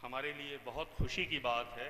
ہمارے لیے بہت خوشی کی بات ہے،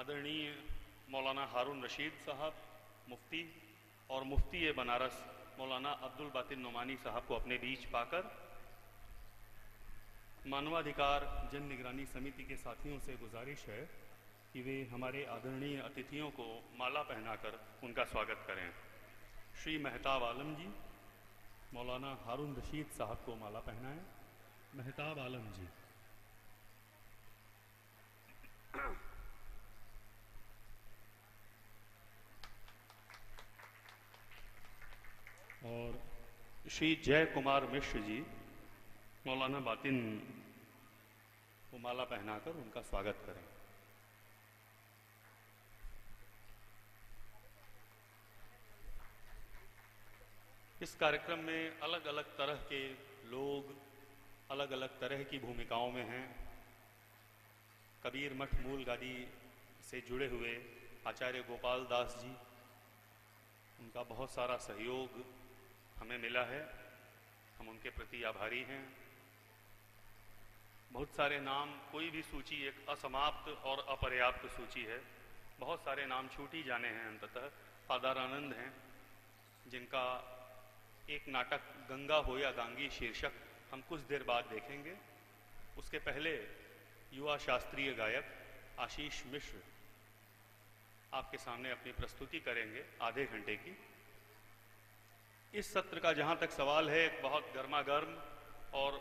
آدرنیہ مولانا ہارون رشید صاحب مفتی اور مفتی بنارس مولانا عبدالباطن نعمانی صاحب کو اپنے بیچ پا کر مانوادھیکار جن نگرانی سمیتی کے ساتھیوں سے گزارش ہے کہ وہ ہمارے آدرنیہ اتھیوں کو مالا پہنا کر ان کا سواگت کریں۔ شری مہتاب عالم جی مولانا ہارون رشید صاحب کو مالا پہنائیں۔ مہتاب عالم جی۔ اور شری جے کمار مشر جی مولانا باطن کو مالا پہنا کر ان کا سواگت کریں۔ اس کارکرم میں الگ الگ طرح کے لوگ الگ الگ طرح کی بھومکاؤں میں ہیں۔ کبیر مٹھ مول گادی سے جڑے ہوئے آچاریہ گوپال داس جی، ان کا بہت سارا سہیوگ ہمیں ملا ہے، ہم ان کے پرتی آبھاری ہیں۔ بہت سارے نام، کوئی بھی سوچی ایک اسماپت اور اپریاپت سوچی ہے، بہت سارے نام چھوٹی جانے ہیں۔ انتتہ پادارانند ہیں جن کا ایک ناٹک گنگا ہو یا گانگی شیرشک ہم کچھ دیر بعد دیکھیں گے۔ اس کے پہلے یوا شاستریہ گائک آشیش مشر آپ کے سامنے اپنی پرستوتی کریں گے آدھے گھنٹے کی۔ اس سطر کا جہاں تک سوال ہے، ایک بہت گرما گرم اور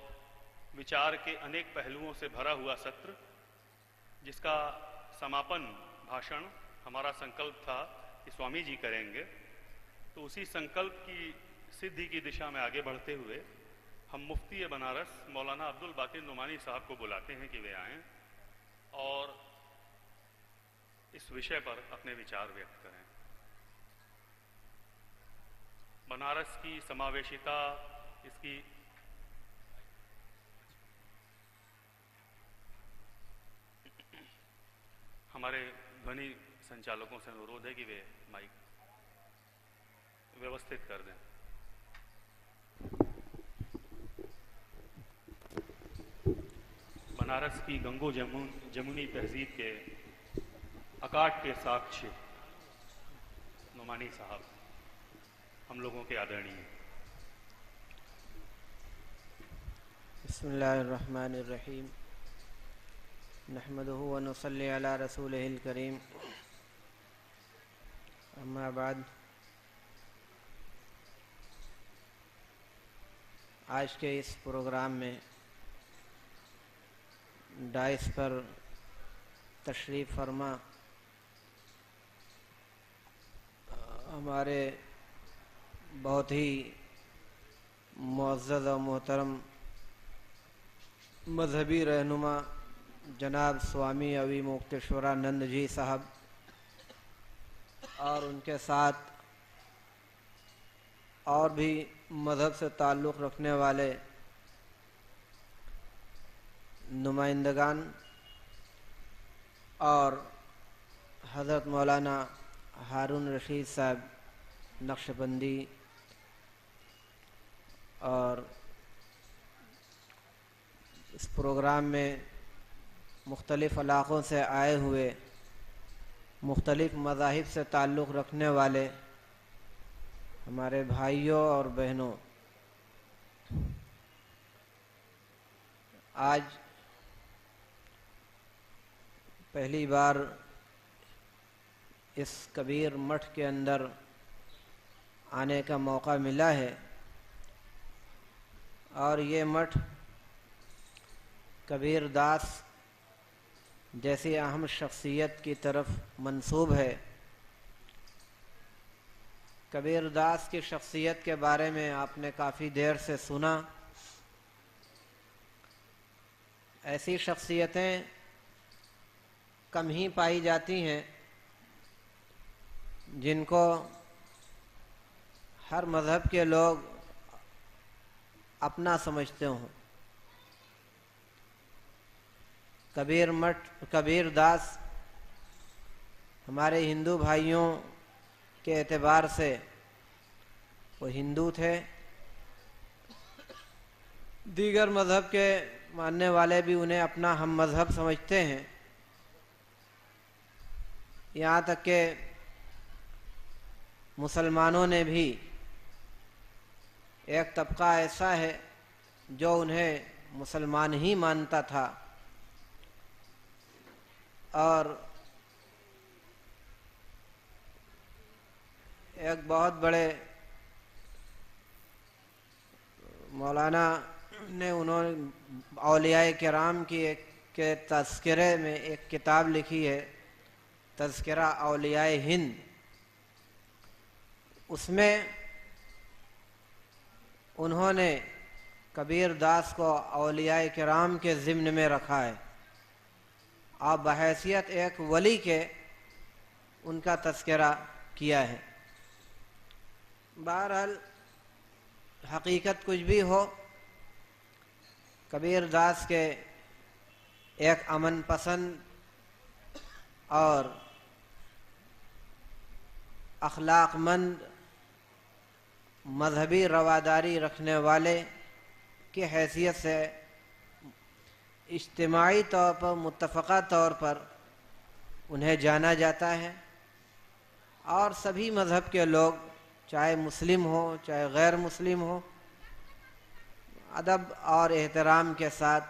وچار کے انیک پہلوؤں سے بھرا ہوا سطر، جس کا سماپن بھاشن ہمارا سنکلپ تھا کہ سوامی جی کریں گے۔ تو اسی سنکلپ کی سدھی کی دشا میں آگے بڑھتے ہوئے ہم مفتی بنارس مولانا عبدالباطن نعمانی صاحب کو بلاتے ہیں کہ وہ آئیں اور اس وشے پر اپنے وچار ویکت کریں۔ بنارس کی سماویشتا، اس کی ہمارے دھونی سنچالکوں سے انورودھ ہے کہ وہ مائک ویوستھت کر دیں۔ بنارس کی گنگو جمنی تہذیب کے اکاٹ کے ساکشی نعمانی صاحب ہم لوگوں کے آدرنیہ۔ بسم اللہ الرحمن الرحیم، نحمدہ و نصلی علی رسولہ الکریم، اما بعد۔ آج کے اس پروگرام میں ڈائس پر تشریف فرما ہمارے بہت ہی معزز و محترم مذہبی رہنما جناب سوامی اوی موکتیشورانند جی صاحب اور ان کے ساتھ اور بھی مذہب سے تعلق رکھنے والے نمائندگان اور حضرت مولانا ہارون رشید صاحب نقشبندی اور اس پروگرام میں مختلف علاقوں سے آئے ہوئے مختلف مذاہب سے تعلق رکھنے والے ہمارے بھائیوں اور بہنوں، آج پہلی بار اس کبیر مٹھ کے اندر آنے کا موقع ملا ہے، اور یہ مٹھ کبیر داس جیسی اہم شخصیت کی طرف منسوب ہے۔ کبیر داس کی شخصیت کے بارے میں آپ نے کافی دیر سے سنا۔ ایسی شخصیتیں کم ہی پائی جاتی ہیں جن کو ہر مذہب کے لوگ اپنا سمجھتے ہوں۔ کبیر داس ہمارے ہندو بھائیوں کے اعتبار سے وہ ہندو تھے، دیگر مذہب کے ماننے والے بھی انہیں اپنا ہم مذہب سمجھتے ہیں، یہاں تک کہ مسلمانوں نے بھی ایک طبقہ ایسا ہے جو انہیں مسلمان ہی مانتا تھا، اور ایک بہت بڑے مولانا نے اولیاء کرام کی کے تذکرے میں ایک کتاب لکھی ہے، تذکرہ اولیاء ہند۔ اس میں انہوں نے کبیر داس کو اولیاء کرام کے ضمن میں رکھا ہے، اور بحیثیت ایک ولی کے ان کا تذکرہ کیا ہے۔ بہرحال حقیقت کچھ بھی ہو، کبیر داس کے ایک امن پسند اور اخلاق مند مذہبی رواداری رکھنے والے کی حیثیت سے اجتماعی طور پر، متفقہ طور پر انہیں جانا جاتا ہے، اور سبھی مذہب کے لوگ، چاہے مسلم ہوں چاہے غیر مسلم ہوں، ادب اور احترام کے ساتھ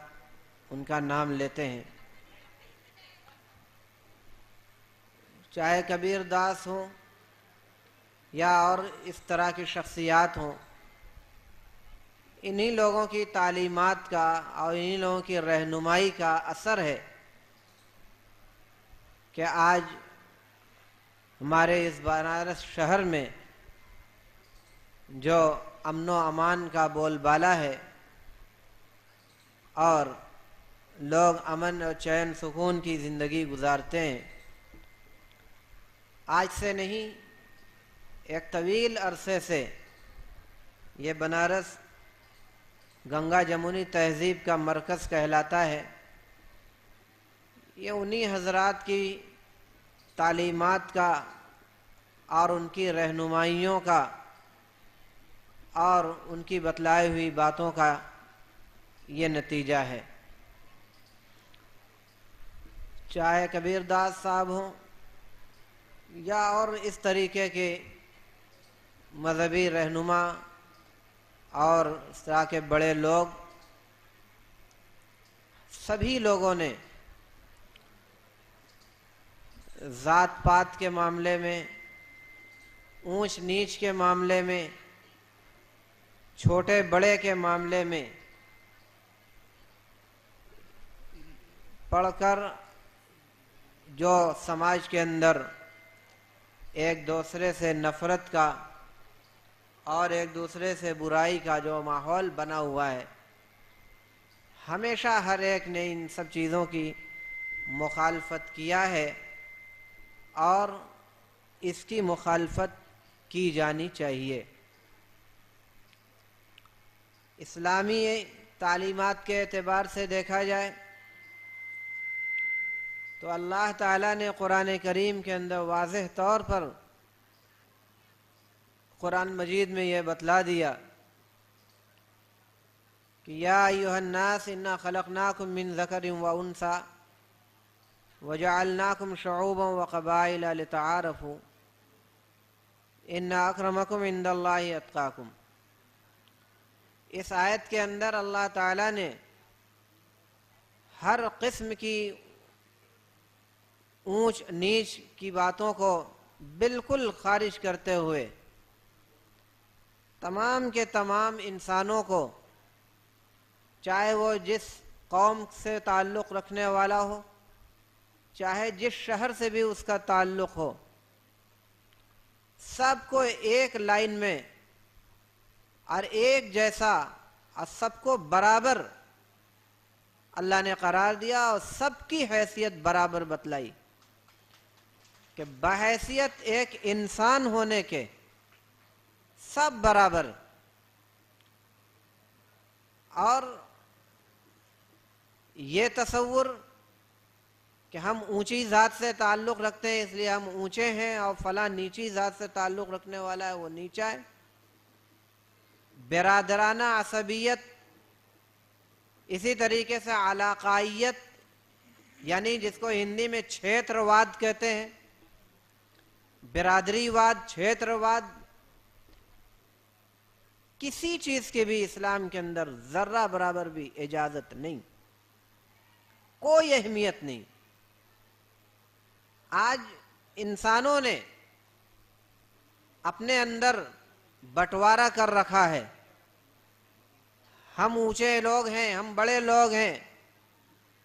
ان کا نام لیتے ہیں۔ چاہے کبیر داس ہوں یا اور اس طرح کی شخصیات ہوں، انہی لوگوں کی تعلیمات کا اور انہی لوگوں کی رہنمائی کا اثر ہے کہ آج ہمارے اس بنارس شہر میں جو امن و امان کا بول بالا ہے، اور لوگ امن اور چین سکون کی زندگی گزارتے ہیں۔ آج سے نہیں، ایک طویل عرصے سے یہ بنارس گنگا جمنی تہذیب کا مرکز کہلاتا ہے۔ یہ انہی حضرات کی تعلیمات کا اور ان کی رہنمائیوں کا اور ان کی بتلائی ہوئی باتوں کا یہ نتیجہ ہے۔ چاہے کبیر داس صاحب ہوں یا اور اس طریقے کے مذہبی رہنما اور اس طرح کے بڑے لوگ، سبھی لوگوں نے ذات پات کے معاملے میں، اونچ نیچ کے معاملے میں، چھوٹے بڑے کے معاملے میں پڑھ کر جو سماج کے اندر ایک دوسرے سے نفرت کا اور ایک دوسرے سے برائی کا جو ماحول بنا ہوا ہے، ہمیشہ ہر ایک نے ان سب چیزوں کی مخالفت کیا ہے، اور اس کی مخالفت کی جانی چاہیے۔ اسلامی تعلیمات کے اعتبار سے دیکھا جائے تو اللہ تعالیٰ نے قرآن کریم کے اندر واضح طور پر قرآن مجید میں یہ بتلا دیا کہ یا ایھا الناس انا خلقناکم من ذکر و انثی وجعلناکم شعوبا وقبائل لتعارفوا ان اکرمکم عند اللہ اتقاکم۔ اس آیت کے اندر اللہ تعالیٰ نے ہر قسم کی اونچ نیچ کی باتوں کو بالکل خارج کرتے ہوئے تمام کے تمام انسانوں کو، چاہے وہ جس قوم سے تعلق رکھنے والا ہو، چاہے جس شہر سے بھی اس کا تعلق ہو، سب کو ایک لائن میں اور ایک جیسا اور سب کو برابر اللہ نے قرار دیا، اور سب کی حیثیت برابر بتلائی کہ بحیثیت ایک انسان ہونے کے سب برابر۔ اور یہ تصور کہ ہم اونچی ذات سے تعلق رکھتے ہیں اس لیے ہم اونچے ہیں، اور فلاں نیچی ذات سے تعلق رکھنے والا ہے وہ نیچا ہے، برادرانہ عصبیت اسی طریقے سے علاقائیت یعنی جس کو ہندی میں چھیترواد کہتے ہیں، برادری واد، چھیترواد، کسی چیز کی بھی اسلام کے اندر ذرہ برابر بھی اجازت نہیں، کوئی اہمیت نہیں۔ آج انسانوں نے اپنے اندر بٹوارا کر رکھا ہے، ہم اونچے لوگ ہیں، ہم بڑے لوگ ہیں،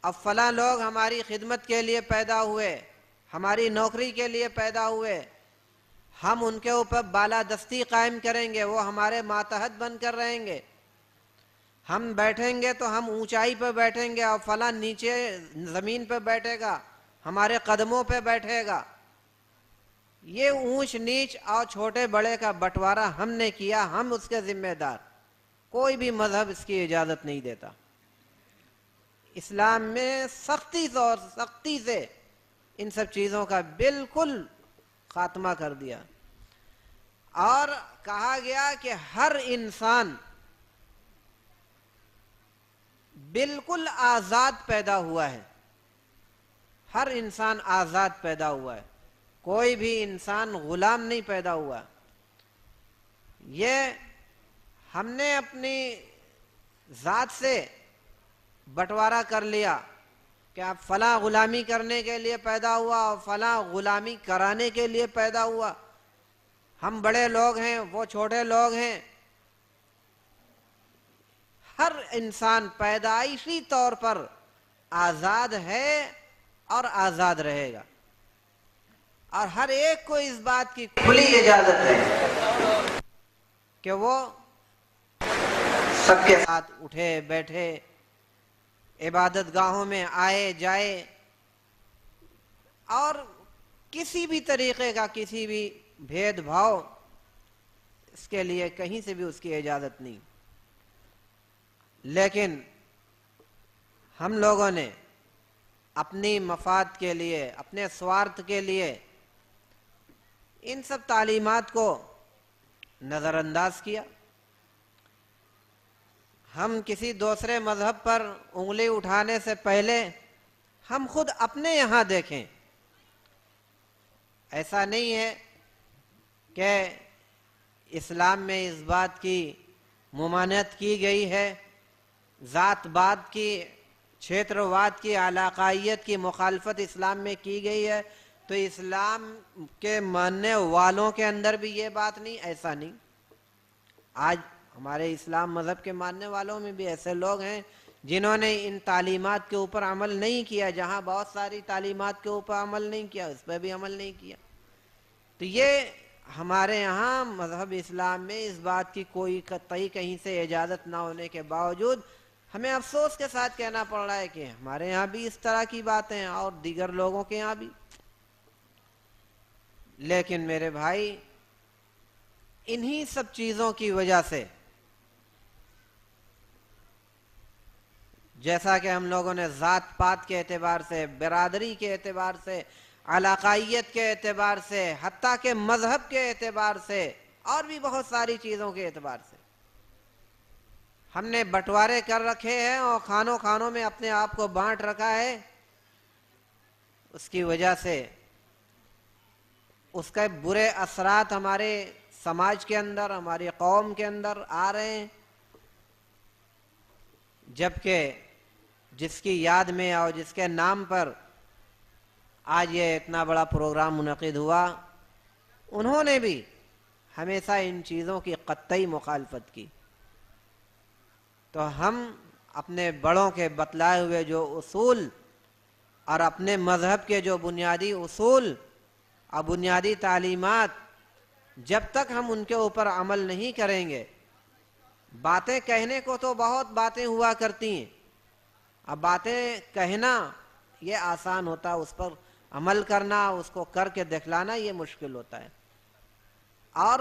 اب فلاں لوگ ہماری خدمت کے لیے پیدا ہوئے، ہماری نوکری کے لیے پیدا ہوئے، ہم ان کے اوپر بالادستی قائم کریں گے، وہ ہمارے ماتحت بن کر رہیں گے، ہم بیٹھیں گے تو ہم اونچائی پہ بیٹھیں گے اور فلاں نیچے زمین پہ بیٹھے گا، ہمارے قدموں پہ بیٹھے گا۔ یہ اونچ نیچ اور چھوٹے بڑے کا بٹوارا ہم نے کیا، ہم اس کے ذمہ دار، کوئی بھی مذہب اس کی اجازت نہیں دیتا۔ اسلام میں سختی سے ان سب چیزوں کا بالکل خاتمہ کر دیا، اور کہا گیا کہ ہر انسان بالکل آزاد پیدا ہوا ہے، ہر انسان آزاد پیدا ہوا ہے، کوئی بھی انسان غلام نہیں پیدا ہوا۔ یہ ہم نے اپنی ذات سے بٹوارا کر لیا کہ اب فلاں غلامی کرنے کے لیے پیدا ہوا اور فلاں غلامی کرانے کے لیے پیدا ہوا، ہم بڑے لوگ ہیں، وہ چھوٹے لوگ ہیں۔ ہر انسان پیدائشی طور پر آزاد ہے اور آزاد رہے گا، اور ہر ایک کو اس بات کی کھلی اجازت ہے کہ وہ سب کے ساتھ اٹھے بیٹھے، عبادت گاہوں میں آئے جائے، اور کسی بھی طریقے کا کسی بھی بھید بھاؤ اس کے لیے کہیں سے بھی اس کی اجازت نہیں۔ لیکن ہم لوگوں نے اپنی مفاد کے لیے، اپنے سوارتھ کے لیے ان سب تعلیمات کو نظر انداز کیا۔ ہم کسی دوسرے مذہب پر انگلی اٹھانے سے پہلے ہم خود اپنے یہاں دیکھیں۔ ایسا نہیں ہے کہ اسلام میں اس بات کی ممانعت کی گئی ہے، ذات بات کی، چھیترواد کی، علاقائیت کی مخالفت اسلام میں کی گئی ہے تو اسلام کے ماننے والوں کے اندر بھی یہ بات نہیں، ایسا نہیں۔ آج ہمارے اسلام مذہب کے ماننے والوں میں بھی ایسے لوگ ہیں جنہوں نے ان تعلیمات کے اوپر عمل نہیں کیا، جہاں بہت ساری تعلیمات کے اوپر عمل نہیں کیا، اس پہ بھی عمل نہیں کیا۔ تو یہ ہمارے یہاں مذہب اسلام میں اس بات کی کوئی قطعی کہیں سے اجازت نہ ہونے کے باوجود ہمیں افسوس کے ساتھ کہنا پڑ رہا ہے کہ ہمارے یہاں بھی اس طرح کی باتیں ہیں اور دیگر لوگوں کے یہاں بھی۔ لیکن میرے بھائی، انہی سب چیزوں کی وجہ سے، جیسا کہ ہم لوگوں نے ذات پات کے اعتبار سے، برادری کے اعتبار سے، علاقائیت کے اعتبار سے، حتیٰ کہ مذہب کے اعتبار سے، اور بھی بہت ساری چیزوں کے اعتبار سے ہم نے بٹوارے کر رکھے ہیں اور خانوں میں اپنے آپ کو بانٹ رکھا ہے، اس کی وجہ سے اس کے برے اثرات ہمارے سماج کے اندر، ہماری قوم کے اندر آ رہے ہیں۔ جبکہ جس کی یاد میں اور جس کے نام پر آج یہ اتنا بڑا پروگرام منعقد ہوا، انہوں نے بھی ہمیشہ ان چیزوں کی قطعی مخالفت کی۔ تو ہم اپنے بڑوں کے بتلائے ہوئے جو اصول اور اپنے مذہب کے جو بنیادی اصول اور بنیادی تعلیمات، جب تک ہم ان کے اوپر عمل نہیں کریں گے، باتیں کہنے کو تو بہت باتیں ہوا کرتی ہیں، اب باتیں کہنا یہ آسان ہوتا ہے، اس پر عمل کرنا، اس کو کر کے دکھلانا یہ مشکل ہوتا ہے، اور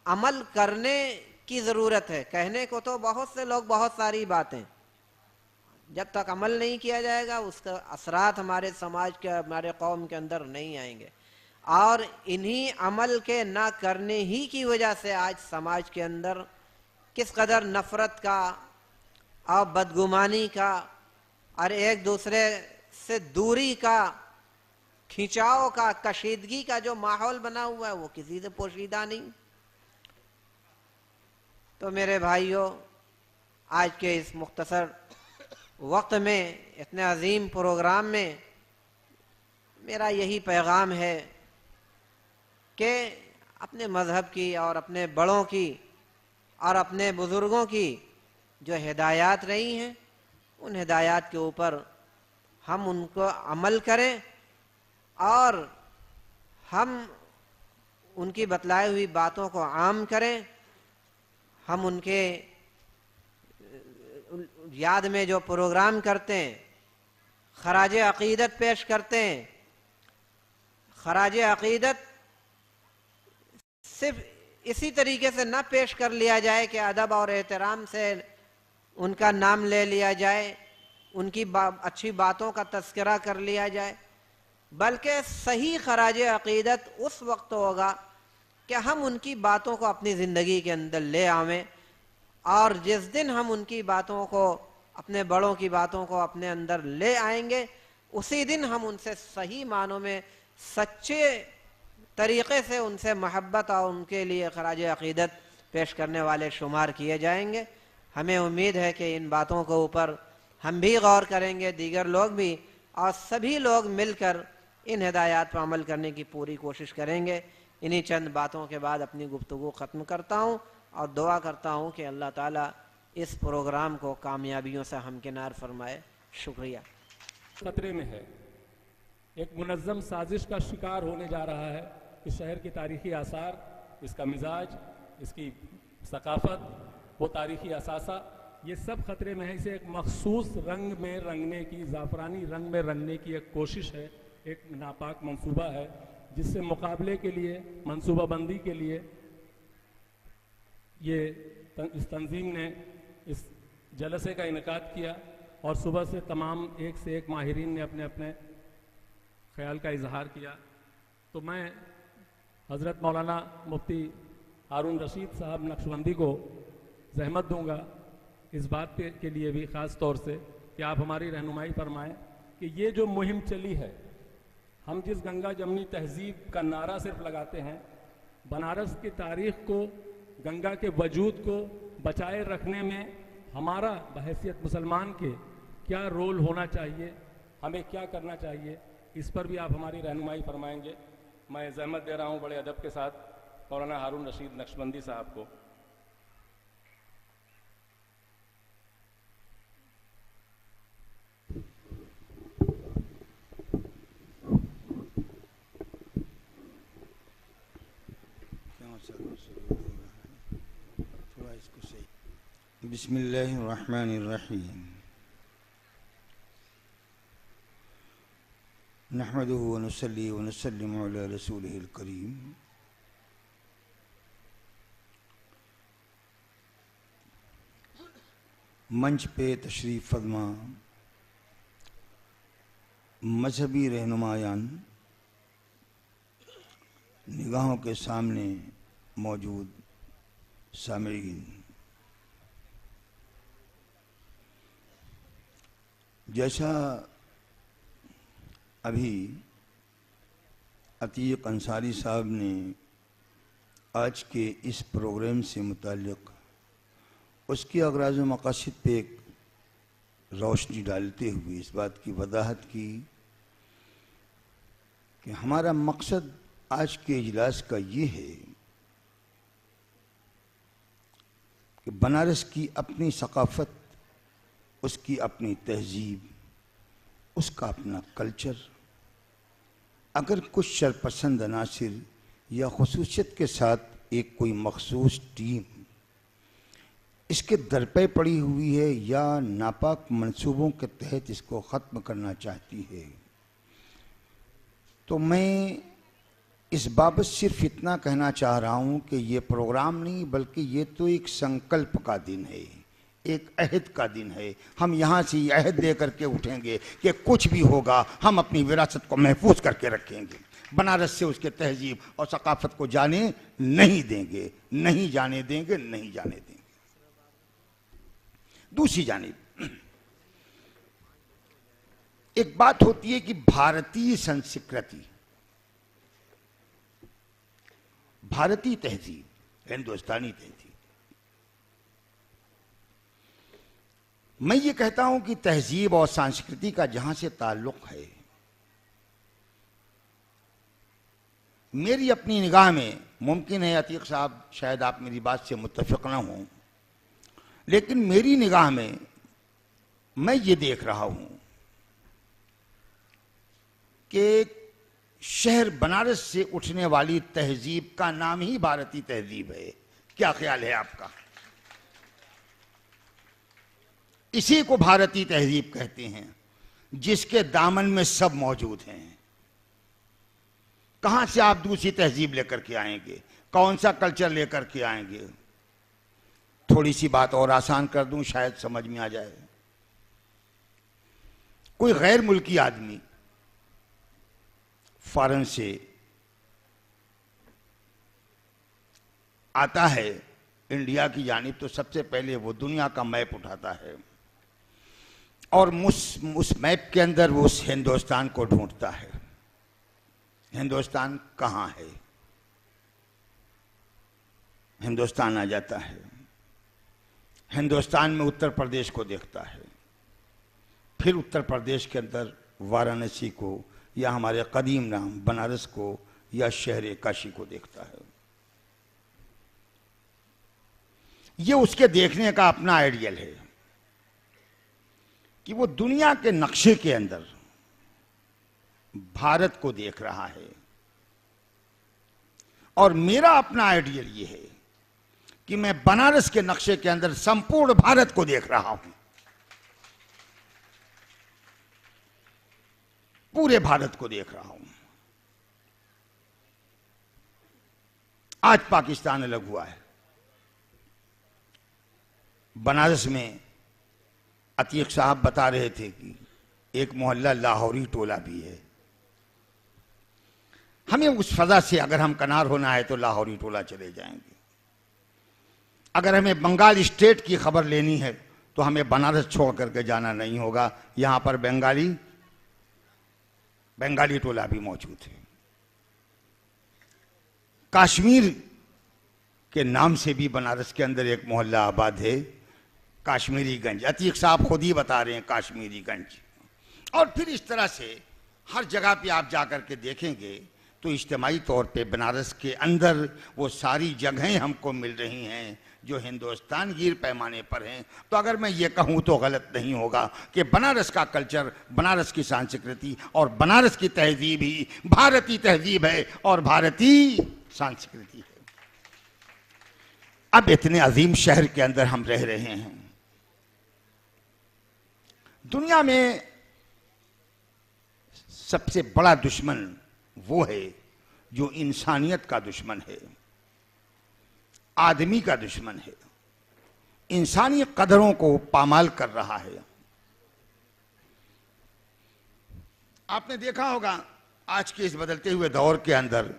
عمل کرنے کی ضرورت ہے۔ کہنے کو تو بہت سے لوگ بہت ساری باتیں، جب تک عمل نہیں کیا جائے گا اس کا اثرات ہمارے سماج کے، ہمارے قوم کے اندر نہیں آئیں گے، اور انہی عمل کے نہ کرنے ہی کی وجہ سے آج سماج کے اندر کس قدر نفرت کا اور بدگمانی کا اور ایک دوسرے سے دوری کا، کھینچاؤ کا، کشیدگی کا جو ماحول بنا ہوا ہے وہ کسی سے پوشیدہ نہیں۔ تو میرے بھائیوں، آج کے اس مختصر وقت میں، اتنے عظیم پروگرام میں میرا یہی پیغام ہے کہ اپنے مذہب کی اور اپنے بڑوں کی اور اپنے بزرگوں کی جو ہدایات رہی ہیں، ان ہدایات کے اوپر ہم ان کو عمل کریں اور ہم ان کی بتلائی ہوئی باتوں کو عام کریں۔ ہم ان کے یاد میں جو پروگرام کرتے ہیں، خراج عقیدت پیش کرتے ہیں، خراج عقیدت صرف اسی طریقے سے نہ پیش کر لیا جائے کہ ادب اور احترام سے ان کا نام لے لیا جائے، ان کی اچھی باتوں کا تذکرہ کر لیا جائے، بلکہ صحیح خراج عقیدت اس وقت ہوگا کہ ہم ان کی باتوں کو اپنی زندگی کے اندر لے آویں، اور جس دن ہم ان کی باتوں کو، اپنے بڑوں کی باتوں کو اپنے اندر لے آئیں گے، اسی دن ہم ان سے صحیح معنوں میں سچے طریقے سے ان سے محبت اور ان کے لیے خراج عقیدت پیش کرنے والے شمار کیے جائیں گے۔ ہمیں امید ہے کہ ان باتوں کے اوپر ہم بھی غور کریں گے، دیگر لوگ بھی، اور سبھی لوگ مل کر ان ہدایات پر عمل کرنے کی پوری کوشش کریں گے۔ انہی چند باتوں کے بعد اپنی گفتگو ختم کرتا ہوں اور دعا کرتا ہوں کہ اللہ تعالیٰ اس پروگرام کو کامیابیوں سے ہمکنار فرمائے۔ شکریہ۔ خطرے میں ہے، ایک منظم سازش کا شکار ہونے جا رہا ہے۔ اس شہر کی تاریخی آثار، اس کا مزاج، اس کی ثقافت، وہ تاریخی اثاثہ، یہ سب خطرے میں ہے۔ اسے ایک مخصوص رنگ میں رنگنے کی، زعفرانی رنگ میں رنگنے کی ایک کوشش ہے، ایک ناپاک منصوبہ ہے، جس سے مقابلے کے لیے، منصوبہ بندی کے لیے اس تنظیم نے اس جلسے کا انعقاد کیا، اور صبح سے تمام ایک سے ایک ماہرین نے اپنے اپنے خیال کا اظہار کیا۔ تو میں حضرت مولانا مفتی ہارون رشید صاحب نقشبندی کو زحمت دوں گا اس بات کے لیے بھی خاص طور سے کہ آپ ہماری رہنمائی فرمائیں کہ یہ جو مہم چلی ہے، ہم جس گنگا جمنی تہذیب کا نعرہ صرف لگاتے ہیں، بنارس کی تاریخ کو، گنگا کے وجود کو بچائے رکھنے میں ہمارا بحیثیت مسلمان کے کیا رول ہونا چاہیے، ہمیں کیا کرنا چاہیے، اس پر بھی آپ ہماری رہنمائی فرمائیں گے۔ میں زحمت دے رہا ہوں بڑے ادب کے ساتھ مولانا ہارون رشید نقشبندی صاحب کو۔ بسم اللہ الرحمن الرحیم، نحمدہ ونصلی ونسلم علی رسولہ الکریم۔ منچ پہ تشریف فرما مذہبی رہنمایان، نگاہوں کے سامنے موجود سامعین، جیسا ابھی عتیق انصاری صاحب نے آج کے اس پروگرام سے متعلق اس کے اغراض و مقاصد پہ ایک روشنی ڈالتے ہوئے اس بات کی وضاحت کی کہ ہمارا مقصد آج کے اجلاس کا یہ ہے کہ بنارس کی اپنی ثقافت، اس کی اپنی تہذیب، اس کا اپنا کلچر، اگر کچھ شرپسند عناصر یا خصوصیت کے ساتھ ایک کوئی مخصوص ٹیم اس کے درپے پڑی ہوئی ہے یا ناپاک منصوبوں کے تحت اس کو ختم کرنا چاہتی ہے، تو میں اس بابت صرف اتنا کہنا چاہ رہا ہوں کہ یہ پروگرام نہیں بلکہ یہ تو ایک سنکلپ کا دن ہے، ایک عہد کا دن ہے۔ ہم یہاں سے یہ عہد دے کر کے اٹھیں گے کہ کچھ بھی ہوگا ہم اپنی وراثت کو محفوظ کر کے رکھیں گے، بنارس سے اس کے تہذیب اور ثقافت کو جانے نہیں دیں گے، نہیں جانے دیں گے، نہیں جانے دیں گے۔ دوسری جانب ایک بات ہوتی ہے کہ بھارتی سنسکرتی، بھارتی تہذیب، ہندوستانی تہذیب، میں یہ کہتا ہوں کہ تہذیب اور سنسکرتی کا جہاں سے تعلق ہے، میری اپنی نگاہ میں، ممکن ہے عتیق صاحب شاید آپ میری بات سے متفق نہ ہوں، لیکن میری نگاہ میں یہ دیکھ رہا ہوں کہ شہر بنارس سے اٹھنے والی تہذیب کا نام ہی بھارتی تہذیب ہے۔ کیا خیال ہے آپ کا؟ اسی کو بھارتی تہذیب کہتے ہیں، جس کے دامن میں سب موجود ہیں۔ کہاں سے آپ دوسری تہذیب لے کر کے آئیں گے؟ کون سا کلچر لے کر کے آئیں گے؟ تھوڑی سی بات اور آسان کر دوں، شاید سمجھ میں آ جائے۔ کوئی غیر ملکی آدمی فارن سے آتا ہے انڈیا کی جانب، تو سب سے پہلے وہ دنیا کا میپ اٹھاتا ہے اور اس میپ کے اندر وہ اس ہندوستان کو ڈھونڈتا ہے۔ ہندوستان کہاں ہے؟ ہندوستان آ جاتا ہے، ہندوستان میں اتر پردیش کو دیکھتا ہے، پھر اتر پردیش کے اندر وارانسی کو، یا ہمارے قدیم نام بنارس کو، یا شہر کاشی کو دیکھتا ہے۔ یہ اس کے دیکھنے کا اپنا آئیڈیل ہے کہ وہ دنیا کے نقشے کے اندر بھارت کو دیکھ رہا ہے، اور میرا اپنا آئیڈیل یہ ہے کہ میں بنارس کے نقشے کے اندر سمپورن بھارت کو دیکھ رہا ہوں، پورے بھارت کو دیکھ رہا ہوں۔ آج پاکستان الگ ہوا ہے، بنارس میں عتیق صاحب بتا رہے تھے کہ ایک محلہ لاہوری ٹولہ بھی ہے۔ ہمیں اس فضا سے اگر ہم کنار ہونا ہے تو لاہوری ٹولہ چلے جائیں گے، اگر ہمیں بنگال اسٹیٹ کی خبر لینی ہے تو ہمیں بنارس چھوڑ کر کے جانا نہیں ہوگا، یہاں پر بنگالی ٹولہ بھی موجود ہے۔ کشمیر کے نام سے بھی بنارس کے اندر ایک محلہ آباد ہے، کشمیری گنج۔ عتیق صاحب خود ہی بتا رہے ہیں کشمیری گنج۔ اور پھر اس طرح سے ہر جگہ پہ آپ جا کر کے دیکھیں گے تو اجتماعی طور پہ بنارس کے اندر وہ ساری جگہیں ہم کو مل رہی ہیں جو ہندوستان گیر پیمانے پر ہیں۔ تو اگر میں یہ کہوں تو غلط نہیں ہوگا کہ بنارس کا کلچر، بنارس کی سنسکرتی اور بنارس کی تہذیب ہی بھارتی تہذیب ہے اور بھارتی سنسکرتی ہے۔ اب اتنے عظیم شہر کے اندر ہم رہ رہے ہیں۔ دنیا میں سب سے بڑا دشمن وہ ہے جو انسانیت کا دشمن ہے، آدمی کا دشمن ہے، انسانی قدروں کو پامال کر رہا ہے۔ آپ نے دیکھا ہوگا آج کے اس بدلتے ہوئے دور کے اندر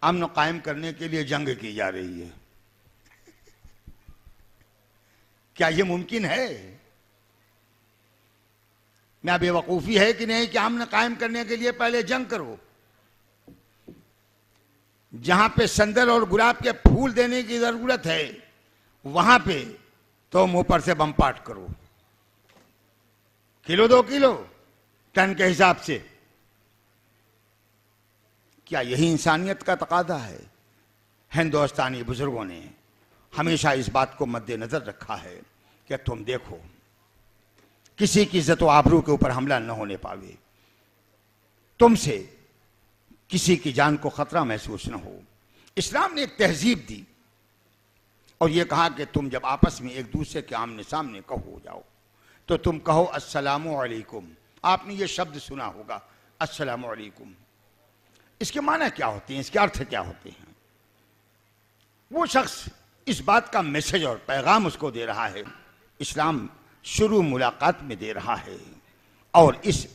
امن قائم کرنے کے لیے جنگ کی جا رہی ہے۔ کیا یہ ممکن ہے؟ میں بے وقوفی ہے کہ نہیں کہ امن قائم کرنے کے لیے پہلے جنگ کرو؟ جہاں پہ سندر اور گلاب کے پھول دینے کی ضرورت ہے وہاں پہ تم اوپر سے بم پاٹ کرو، کلو 2 کلو ٹن کے حساب سے۔ کیا یہی انسانیت کا تقاضا ہے؟ ہندوستانی بزرگوں نے ہمیشہ اس بات کو مد نظر رکھا ہے کہ تم دیکھو کسی کی عزت و آبرو کے اوپر حملہ نہ ہونے پاوے، تم سے کسی کی جان کو خطرہ محسوس نہ ہو۔ اسلام نے ایک تہذیب دی اور یہ کہا کہ تم جب آپس میں ایک دوسرے کے آمنے سامنے کہو جاؤ تو تم کہو السلام علیکم۔ آپ نے یہ شبد سنا ہوگا، السلام علیکم۔ اس کے معنی کیا ہوتے ہیں؟ اس کے ارتھ کیا ہوتے ہیں؟ وہ شخص اس بات کا میسج اور پیغام اس کو دے رہا ہے، اسلام شروع ملاقات میں دے رہا ہے، اور اس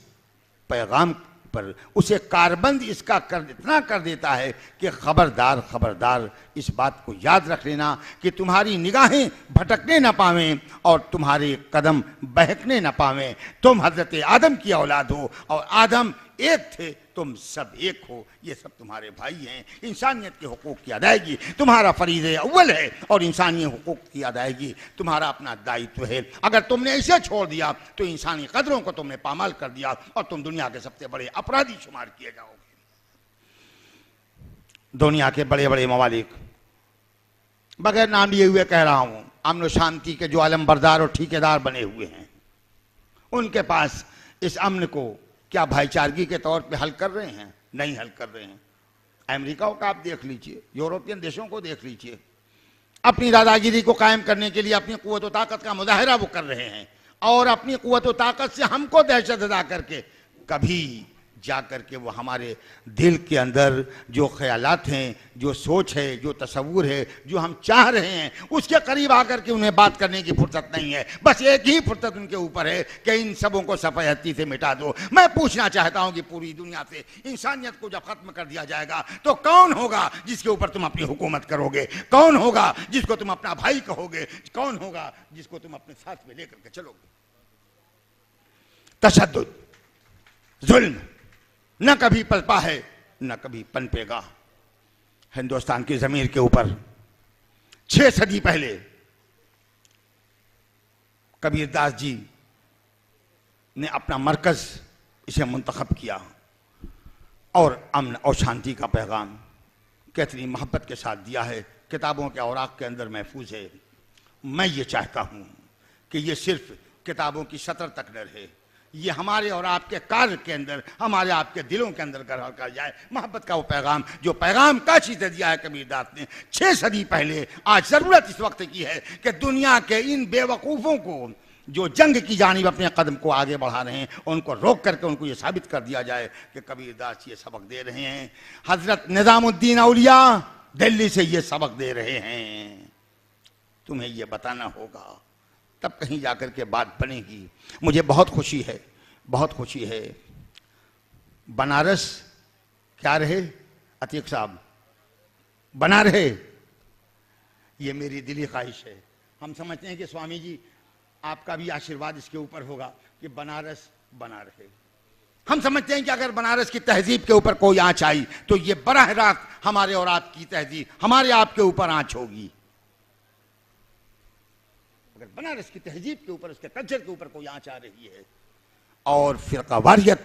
پیغام اوپر اسے کاربند اس کا اتنا کر دیتا ہے کہ خبردار خبردار اس بات کو یاد رکھ لینا کہ تمہاری نگاہیں بھٹکنے نہ پاویں اور تمہارے قدم بہکنے نہ پاویں. تم حضرت آدم کی اولاد ہو اور آدم ایک تھے، تم سب ایک ہو، یہ سب تمہارے بھائی ہیں. انسانیت کے حقوق کی ادائیگی تمہارا فریضہ اول ہے اور انسانی حقوق کی ادائیگی تمہارا اپنا دائتو ہے. اگر تم نے اسے چھوڑ دیا تو انسانی قدروں کو تم نے پامال کر دیا اور تم دنیا کے سب سے بڑے اپرادھی شمار کیے جاؤ گے. دنیا کے بڑے بڑے ممالک، بغیر نام لیے ہوئے کہہ رہا ہوں، امن و شانتی کے جو علم بردار اور ٹھیکیدار بنے ہوئے ہیں، ان کے پاس اس امن کو کیا بھائی چارگی کے طور پہ حل کر رہے ہیں؟ نہیں حل کر رہے ہیں. امریکہ کو آپ دیکھ لیجئے، یورپین دیشوں کو دیکھ لیجئے، اپنی دادا گیری کو قائم کرنے کے لیے اپنی قوت و طاقت کا مظاہرہ وہ کر رہے ہیں اور اپنی قوت و طاقت سے ہم کو دہشت زدہ کر کے کبھی جا کر کے وہ ہمارے دل کے اندر جو خیالات ہیں، جو سوچ ہے، جو تصور ہے، جو ہم چاہ رہے ہیں، اس کے قریب آ کر کے انہیں بات کرنے کی فرصت نہیں ہے. بس ایک ہی فرصت ان کے اوپر ہے کہ ان سبوں کو صفحہ ہستی سے مٹا دو. میں پوچھنا چاہتا ہوں کہ پوری دنیا سے انسانیت کو جب ختم کر دیا جائے گا تو کون ہوگا جس کے اوپر تم اپنی حکومت کرو گے؟ کون ہوگا جس کو تم اپنا بھائی کہو گے؟ کون ہوگا جس کو تم اپنے ساتھ میں لے کر کے چلو گے؟ تشدد، ظلم نہ کبھی پلپا ہے نہ کبھی پنپے گا. ہندوستان کی زمین کے اوپر 6 صدی پہلے کبیر داس جی نے اپنا مرکز اسے منتخب کیا اور امن اور شانتی کا پیغام کتنی محبت کے ساتھ دیا ہے. کتابوں کے اوراق کے اندر محفوظ ہے. میں یہ چاہتا ہوں کہ یہ صرف کتابوں کی سطر تک نہ رہے، یہ ہمارے اور آپ کے کار کے اندر، ہمارے آپ کے دلوں کے اندر گھر کر جائے. محبت کا وہ پیغام جو پیغام کاشی سے دیا ہے کبیر داس نے 6 صدی پہلے. آج ضرورت اس وقت کی ہے کہ دنیا کے ان بے وقوفوں کو جو جنگ کی جانب اپنے قدم کو آگے بڑھا رہے ہیں ان کو روک کر کے ان کو یہ ثابت کر دیا جائے کہ کبیر داس یہ سبق دے رہے ہیں. حضرت نظام الدین اولیاء دلی سے یہ سبق دے رہے ہیں. تمہیں یہ بتانا ہوگا، تب کہیں جا کر کے بات بنے گی. مجھے بہت خوشی ہے، بہت خوشی ہے. بنارس کیا رہے عتیق صاحب؟ بنا رہے. یہ میری دلی خواہش ہے. ہم سمجھتے ہیں کہ سوامی جی آپ کا بھی آشیرواد اس کے اوپر ہوگا کہ بنارس بنا رہے. ہم سمجھتے ہیں کہ اگر بنارس کی تہذیب کے اوپر کوئی آنچ آئی تو یہ براہ راست ہمارے اور آپ کی تہذیب، ہمارے آپ کے اوپر آنچ ہوگی. اگر بنارس کی تہذیب کے اوپر، اس کے کلچر کے اوپر کوئی آنچ آ رہی ہے اور فرقہ واریت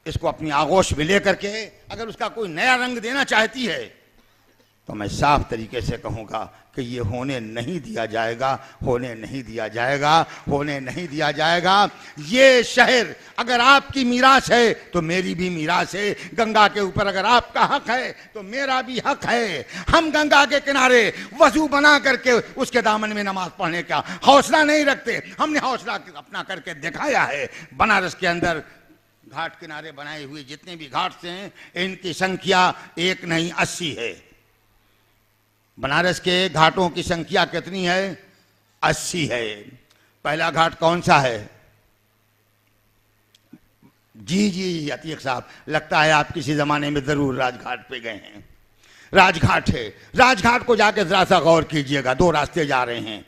اس کو اپنی آغوش میں لے کر کے اگر اس کا کوئی نیا رنگ دینا چاہتی ہے تو میں صاف طریقے سے کہوں گا کہ یہ ہونے نہیں دیا جائے گا، ہونے نہیں دیا جائے گا، ہونے نہیں دیا جائے گا. یہ شہر اگر آپ کی میراث ہے تو میری بھی میراث ہے. گنگا کے اوپر اگر آپ کا حق ہے تو میرا بھی حق ہے. ہم گنگا کے کنارے وضو بنا کر کے اس کے دامن میں نماز پڑھنے کا حوصلہ نہیں رکھتے. ہم نے حوصلہ اپنا کر کے دکھایا ہے. بنارس کے اندر گھاٹ کنارے بنائے ہوئے جتنے بھی گھاٹ ہیں ان کی سنکھیا 1 نہیں 80 ہے. بنارس کے گھاٹوں کی سنکھیا کتنی ہے؟ 80 ہے. پہلا گھاٹ کون سا ہے؟ جی عتیق صاحب لگتا ہے آپ کسی زمانے میں ضرور راج گھاٹ پہ گئے ہیں. راج گھاٹ ہے. راج گھاٹ کو جا کے ذرا سا غور کیجئے گا. 2 راستے جا رہے ہیں.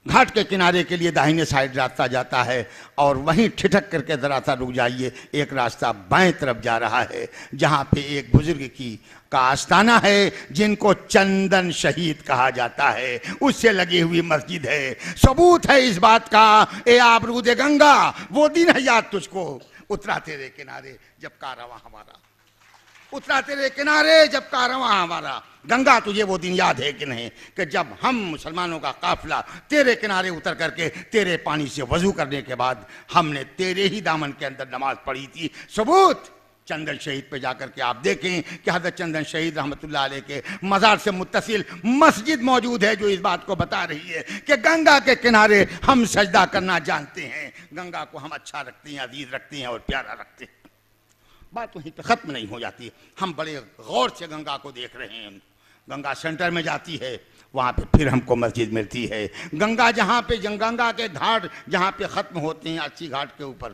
گھاٹ کے کنارے کے لیے داہنے سائڈ راستہ جاتا ہے اور وہیں ٹھٹک کر کے ذرا سا رک جائیے. ایک راستہ بائیں طرف جا رہا ہے جہاں پہ ایک بزرگ کا آستانہ ہے جن کو چندن شہید کہا جاتا ہے. اس سے لگی ہوئی مسجد ہے. ثبوت ہے اس بات کا اے آبرود گنگا وہ دن ہے یاد تجھ کو اترا تیرے کنارے جب کارواں ہمارا، اترا تیرے کنارے جب کارواں ہمارا. گنگا تجھے وہ دن یاد ہے کہ نہیں کہ جب ہم مسلمانوں کا قافلہ تیرے کنارے اتر کر کے تیرے پانی سے وضو کرنے کے بعد ہم نے تیرے ہی دامن کے اندر نماز پڑھی تھی. ثبوت چندن شہید پہ جا کر کے آپ دیکھیں کہ حضرت چندن شہید رحمت اللہ علیہ کے مزار سے متصل مسجد موجود ہے جو اس بات کو بتا رہی ہے کہ گنگا کے کنارے ہم سجدہ کرنا جانتے ہیں. گنگا کو ہم اچھا رکھتے ہیں، عزیز رکھتے ہیں اور پیارا رکھتے ہیں. بات وہیں پہ ختم نہیں ہو جاتی. ہم بڑے غور سے گنگا کو دیکھ رہے ہیں. گنگا سینٹر میں جاتی ہے، وہاں پہ پھر ہم کو مسجد ملتی ہے. گنگا جہاں پہ گنگا کے گھاٹ جہاں پہ ختم ہوتے ہیں 80 گھاٹ کے اوپر